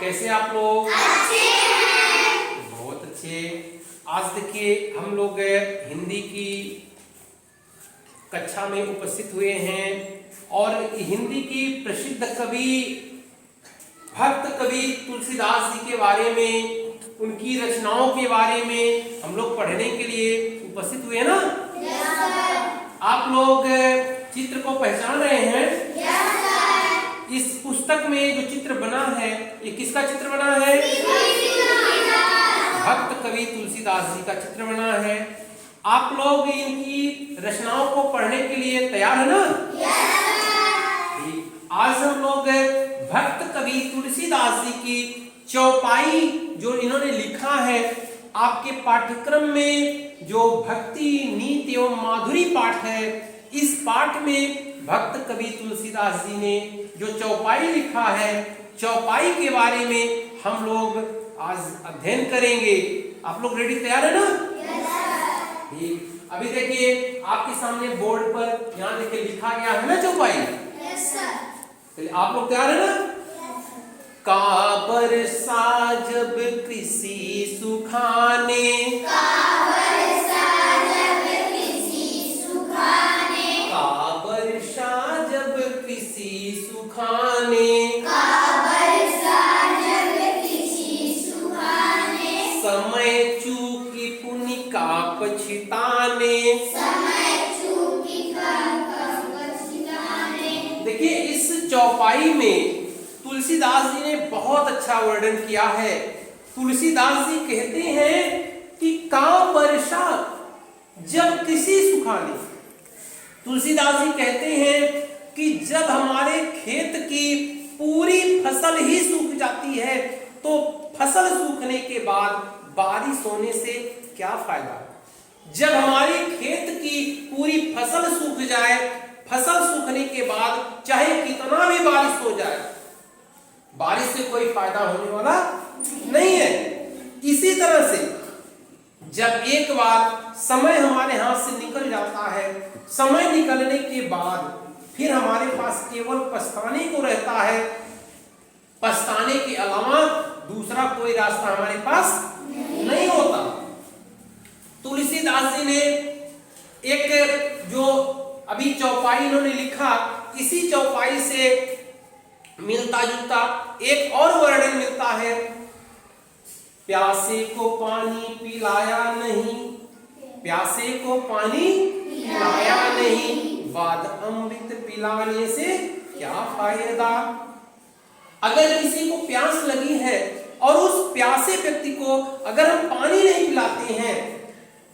कैसे आप लोग? अच्छे हैं। बहुत अच्छे। आज देखिए हम लोग हिंदी की कक्षा में उपस्थित हुए हैं और हिंदी की प्रसिद्ध कवि भक्त कवि तुलसीदास जी के बारे में, उनकी रचनाओं के बारे में हम लोग पढ़ने के लिए उपस्थित हुए ना? Yes sir. आप लोग चित्र को पहचान रहे हैं? Yes sir. इस पुस्तक में जो चित्र बना है ये किसका चित्र बना है? भक्त कवि तुलसीदास जी का चित्र बना है। आप लोग इनकी रचनाओं को पढ़ने के लिए तैयार है ना? Yes sir. आज हम लोग भक्त कवि तुलसीदास जी की चौपाई जो इन्होंने लिखा है, आपके पाठ्यक्रम में जो भक्ति नीति एवं माधुरी पाठ है, इस पाठ में भक्त कवि तुलसीदास जी ने जो चौपाई लिखा है, चौपाई के बारे में हम लोग आज अध्ययन करेंगे। आप लोग रेडी, तैयार है ना? Yes sir. ठीक। अभी देखिए आपके सामने बोर्ड पर यहाँ देखिए लिखा गया है ना चौपाई। Yes sir. चलिए आप लोग तैयार है ना? काबर साजब कृषि सुखाने, काबर साजब कृषि सुखाने, काबर साजब कृषि सुखाने, काबर साजब कृषि सुखाने, समय चूकी पुनि का पछताने। समय चूकी का पछताने। देखिए इस चौपाई में तुलसीदास जी ने बहुत अच्छा वर्णन किया है। तुलसीदास जी कहते हैं कि कां वर्षा जब कृषि सुखाने। तुलसीदास जी कहते हैं कि जब हमारे खेत की पूरी फसल ही सूख जाती है तो फसल सूखने के बाद बारिश होने से क्या फायदा? जब हमारे खेत की पूरी फसल सूख जाए, फसल सूखने के बाद चाहे कितना भी बारिश हो जाए, बारिश से कोई फायदा होने वाला नहीं है। इसी तरह से जब एक बार समय हमारे हाथ से निकल जाता है, समय निकलने के बाद फिर हमारे पास केवल पछताने को रहता है। पछताने के अलावा दूसरा कोई रास्ता हमारे पास नहीं होता। तुलसीदास जी ने एक जो अभी चौपाई इन्होंने लिखा, इसी चौपाई से मिलता जुलता एक और वर्णन मिलता है। प्यासे को पानी पिलाया नहीं, प्यासे को पानी पिलाया नहीं, बाद अमृत पिलाने से क्या फायदा? अगर किसी को प्यास लगी है और उस प्यासे व्यक्ति को अगर हम पानी नहीं पिलाते हैं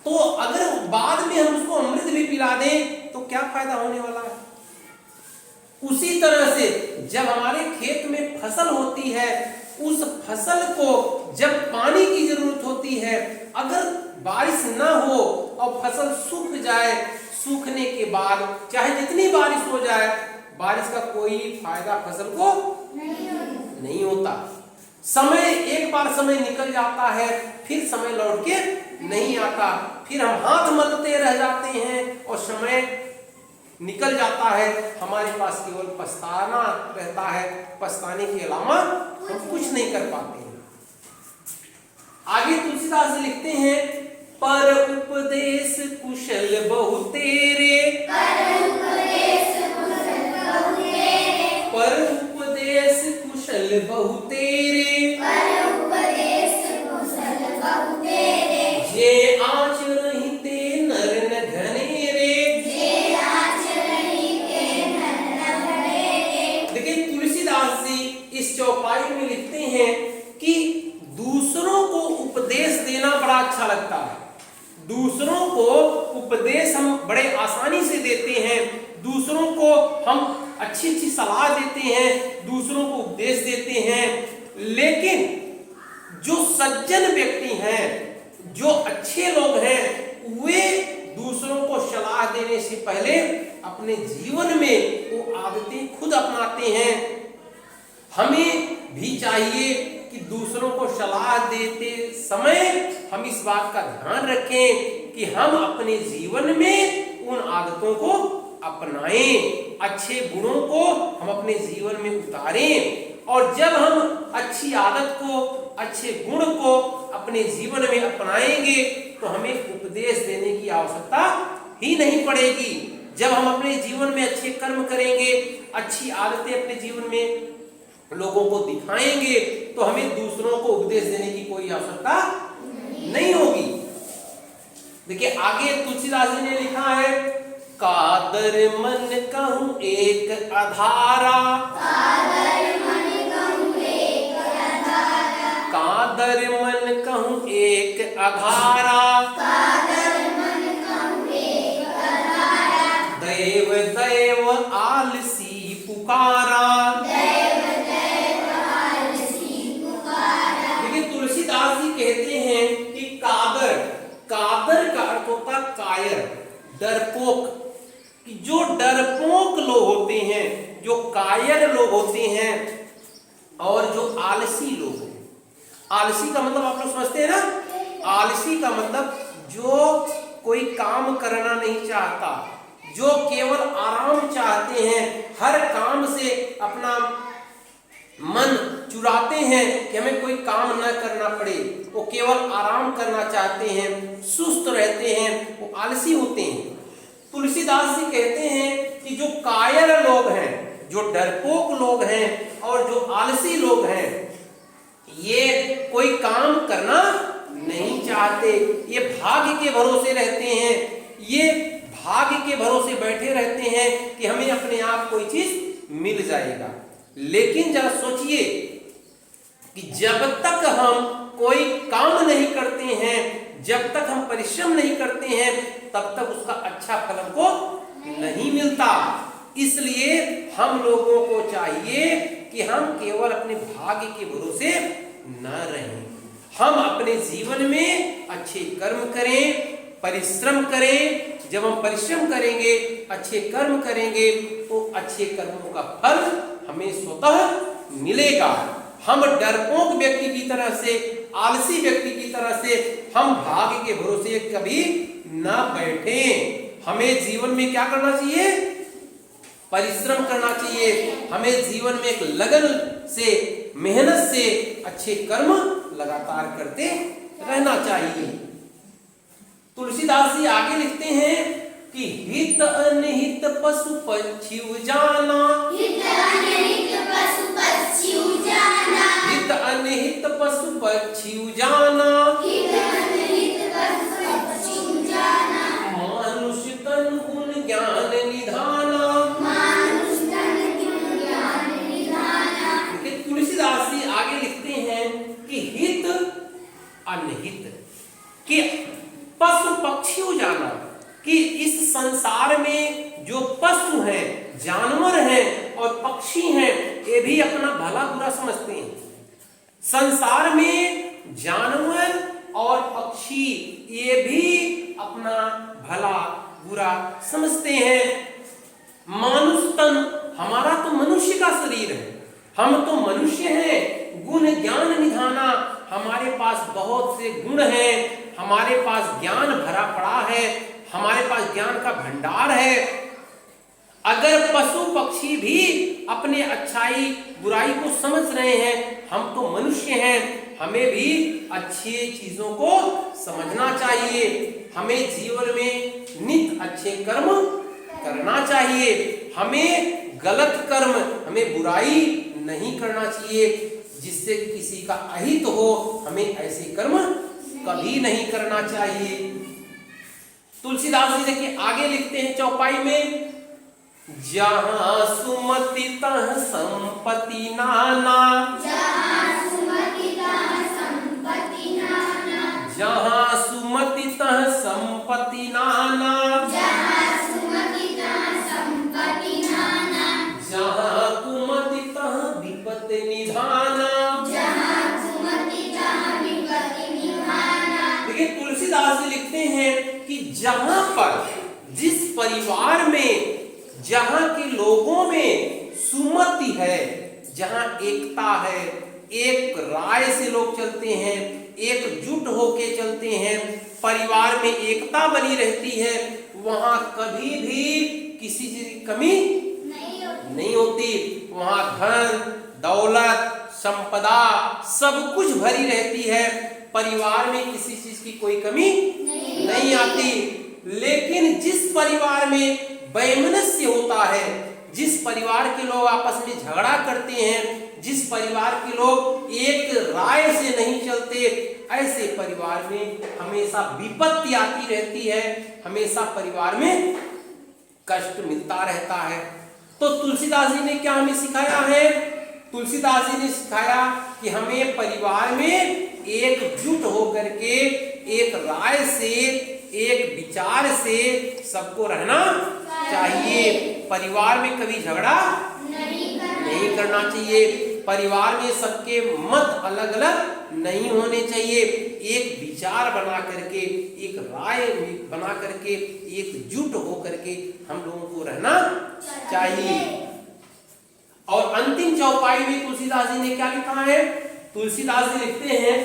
तो अगर बाद में हम उसको अमृत भी पिला दें तो क्या फायदा होने वाला है? उसी तरह से जब हमारे खेत में फसल होती है, उस फसल को जब पानी की जरूरत होती है, अगर बारिश ना हो और फसल सूख जाए, सूखने के बाद चाहे जितनी बारिश हो जाए, बारिश का कोई फायदा फसल को नहीं होता। समय एक बार समय निकल जाता है, फिर समय लौट के नहीं आता, फिर हम हाथ मलते रह जाते हैं और समय निकल जाता है, हमारे पास केवल पछताना रहता है। पछताने के अलावा हम कुछ नहीं कर पाते हैं। आगे तुलसीदास जी लिखते हैं, पर उपदेश कुशल बहु तेरे, पर उपदेश कुशल बहु तेरे, पर उपदेश कुशल बहु तेरे, पर उपदेश कुशल बहु तेरे, जे आचरहि ते नर न घनेरे। जे आचरहि ते नर न घनेरे। देखिए तुलसीदास जी इस चौपाई में लिखते हैं कि दूसरों को उपदेश देना बड़ा अच्छा लगता है। दूसरों को उपदेश हम बड़े आसानी से देते हैं, दूसरों को हम अच्छी अच्छी सलाह देते हैं, दूसरों को उपदेश देते हैं। लेकिन जो सज्जन व्यक्ति हैं, जो अच्छे लोग हैं, वे दूसरों को सलाह देने से पहले अपने जीवन में वो आदतें खुद अपनाते हैं। हमें भी चाहिए कि दूसरों को सलाह देते समय हम इस बात का ध्यान रखें कि हम अपने जीवन में उन आदतों को अपनाएं, अच्छे गुणों को हम अपने जीवन में उतारें। और जब हम अच्छी आदत को, अच्छे गुण को अपने जीवन में अपनाएंगे तो हमें उपदेश देने की आवश्यकता ही नहीं पड़ेगी। जब हम अपने जीवन में अच्छे कर्म करेंगे, अच्छी आदतें अपने जीवन में लोगों को दिखाएंगे तो हमें दूसरों को उपदेश देने की कोई आवश्यकता नहीं होगी। देखिए आगे तुलसीदास जी ने लिखा है, कादर मन कहूं एक अधारा, कादर मन कहूं एक अधारा, कादर मन कहूं एक अधारा, कादर मन कहूं एक अधारा, दैव दैव आलसी पुकारा। दैव दैव आलसी पुकारा। देखिए तुलसीदास जी कहते हैं कि कादर, कादर का अर्थ होता कायर, डरपोक, कि जो डरपोक लोग होते हैं, जो कायर लोग होते हैं और जो आलसी लोग हैं। आलसी का मतलब आप लोग समझते हैं ना, आलसी का मतलब जो कोई काम करना नहीं चाहता, जो केवल आराम चाहते हैं, हर काम से अपना मन चुराते हैं कि हमें कोई काम न करना पड़े, वो केवल आराम करना चाहते हैं, सुस्त रहते हैं, वो आलसी होते हैं। तुलसीदास जी कहते हैं कि जो कायर लोग हैं, जो डरपोक लोग हैं और जो आलसी लोग हैं, ये कोई काम करना नहीं चाहते, ये भाग्य के भरोसे रहते हैं, ये भाग्य के भरोसे बैठे रहते हैं कि हमें अपने आप कोई चीज मिल जाएगा। लेकिन जरा सोचिए कि जब तक हम कोई काम नहीं करते हैं, जब तक हम परिश्रम नहीं करते हैं, तब तक उसका अच्छा फल हमको नहीं मिलता। इसलिए हम लोगों को चाहिए कि हम केवल अपने भाग्य के भरोसे न रहें, हम अपने जीवन में अच्छे कर्म करें, परिश्रम करें। जब हम परिश्रम करेंगे, अच्छे कर्म करेंगे तो अच्छे कर्मों का फल हमें स्वतः मिलेगा। हम डरपोक व्यक्ति की तरह से, आलसी व्यक्ति की तरह से हम भाग्य के भरोसे कभी ना बैठें। हमें जीवन में क्या करना चाहिए? परिश्रम करना चाहिए। हमें जीवन में एक लगन से, मेहनत से अच्छे कर्म लगातार करते रहना चाहिए। तुलसीदास जी आगे लिखते हैं कि हित अनहित पशु पक्षी जाना, हित अनहित पशु पक्षी जाना, हित अनहित पशु पक्षी जाना, हित अनहित पशु पक्षी जाना, मानुष तन गुण ज्ञान निधाना, मानुष तन गुण ज्ञान निधाना। देखिए तुलसीदास जी आगे लिखते हैं कि हित अनहित, कि पशु पक्षी जाना, कि इस संसार में जो पशु हैं, जानवर हैं और पक्षी हैं, ये भी अपना भला बुरा समझते हैं। संसार में जानवर और पक्षी ये भी अपना भला बुरा समझते हैं। मानुष तन, हमारा तो मनुष्य का शरीर है, हम तो मनुष्य हैं। गुण ज्ञान निधाना, हमारे पास बहुत से गुण हैं, हमारे पास ज्ञान भरा पड़ा है, हमारे पास ज्ञान का भंडार है। अगर पशु पक्षी भी अपने अच्छाई बुराई को समझ रहे हैं, हम तो मनुष्य हैं, हमें भी अच्छी चीजों को समझना चाहिए। हमें जीवन में नित्य अच्छे कर्म करना चाहिए। हमें गलत कर्म, हमें बुराई नहीं करना चाहिए जिससे किसी का अहित हो। हमें ऐसे कर्म कभी नहीं करना चाहिए। तुलसीदास जी देखिए आगे लिखते हैं चौपाई में, जहां सुमति तह संपत्ति नाना, जहाँ सुमति तहाँ संपत्ति नाना, जहां सुमति तह संपत्ति नाना, जहाँ सुमति तहाँ संपत्ति नाना, जहां कुमति तह विपत्ति निधाना। जहाँ सुमति तहाँ विपत्ति निधाना। देखिए तुलसीदास जी लिखते हैं कि जहां पर, जिस परिवार में, जहां के लोगों में सुमति है, जहां एकता है, एक राय से लोग चलते हैं, एकजुट होके चलते हैं, परिवार में एकता बनी रहती है, वहां कभी भी किसी चीज की कमी नहीं होती। वहां धन दौलत, संपदा सब कुछ भरी रहती है। परिवार में किसी चीज की कोई कमी नहीं आती। लेकिन जिस परिवार में वैमनस्य होता है, जिस परिवार के लोग आपस में झगड़ा करते हैं, जिस परिवार के लोग एक राय से नहीं चलते, ऐसे परिवार में हमेशा विपत्ति आती रहती है, हमेशा परिवार में कष्ट मिलता रहता है। तो तुलसीदास जी ने क्या हमें सिखाया है? तुलसीदास जी ने सिखाया कि हमें परिवार में एकजुट होकर के एक राय से, एक विचार से सबको रहना चाहिए। परिवार में कभी झगड़ा नहीं करना चाहिए। परिवार में सबके मत अलग अलग नहीं होने चाहिए। एक विचार बना करके, एक राय बना करके, एकजुट होकर के हम लोगों को रहना चाहिए। और अंतिम चौपाई में तुलसीदास जी ने क्या लिखा है? तुलसीदास जी लिखते हैं,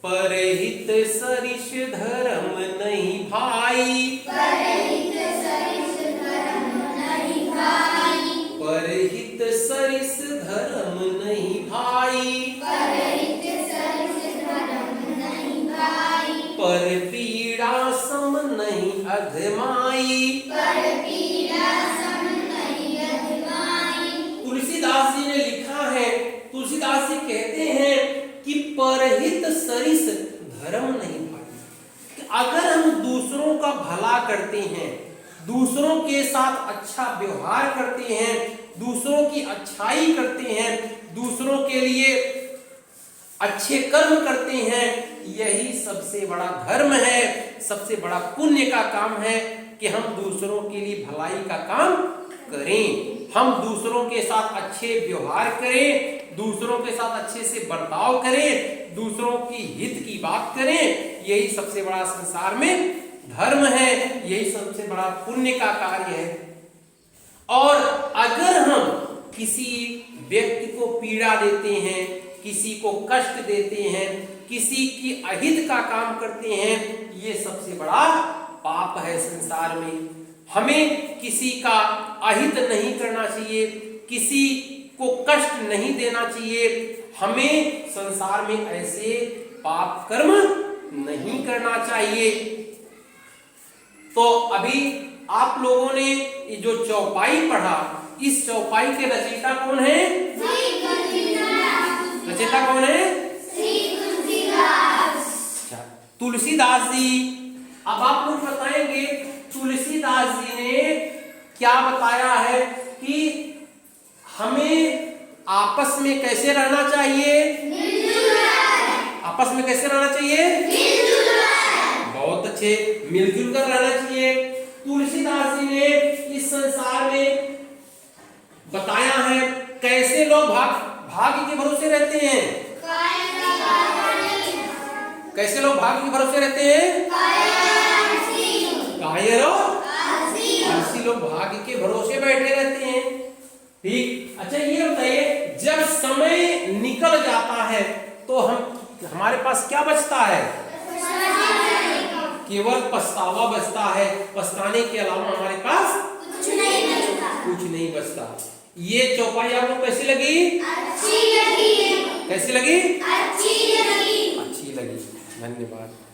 परहित सरिष धर्म नहीं भाई, परहित सरिष धर्म नहीं भाई, परहित सरिष धर्म नहीं भाई, परहित सरिष धर्म नहीं भाई, पर पीड़ा सम नहीं अधमाई, पर पीड़ा सम नहीं अधमाई। तुलसीदास जी ने लिखा है, तुलसीदास जी कहते हैं कि परहित सरिष धर्म नहीं भाई। अगर हम दूसरों का भला करते हैं, दूसरों के साथ अच्छा व्यवहार करते हैं, दूसरों की अच्छाई करते हैं, दूसरों के लिए अच्छे कर्म करते हैं, यही सबसे बड़ा धर्म है, सबसे बड़ा पुण्य का काम है कि हम दूसरों के लिए भलाई का काम करें। हम दूसरों के साथ अच्छे व्यवहार करें, दूसरों के साथ अच्छे से बर्ताव करें, दूसरों की हित की बात करें। यही सबसे बड़ा संसार में धर्म है, यही सबसे बड़ा पुण्य का कार्य है। और अगर हम किसी व्यक्ति को पीड़ा देते हैं, किसी को कष्ट देते हैं, किसी की अहित का काम करते हैं, ये सबसे बड़ा पाप है संसार में। हमें किसी का अहित नहीं करना चाहिए, किसी को कष्ट नहीं देना चाहिए। हमें संसार में ऐसे पाप कर्म नहीं करना चाहिए। तो अभी आप लोगों ने ये जो चौपाई पढ़ा, इस चौपाई के रचयिता कौन है? रचयिता कौन है? अच्छा, तुलसीदास जी। अब आप लोग बताएंगे तुलसीदास जी ने क्या बताया है कि हमें आपस में कैसे रहना चाहिए? आपस में कैसे रहना चाहिए? बहुत अच्छे, मिलजुल कर रहना चाहिए। तुलसीदास जी ने इस संसार में बताया है कैसे लोग भाग्य के भरोसे रहते हैं। कैसे लोग भाग्य के भरोसे रहते हैं? कायर और आलसी लोग भाग्य के भरोसे बैठे रहते हैं। ठीक, अच्छा ये बताइए, जब समय निकल जाता है तो हमारे पास क्या बचता है? केवल पछतावा बचता है। पछताने के अलावा हमारे पास कुछ नहीं बचता। ये चौपाई आपको कैसी लगी? अच्छी लगी। कैसी लगी? अच्छी लगी। धन्यवाद।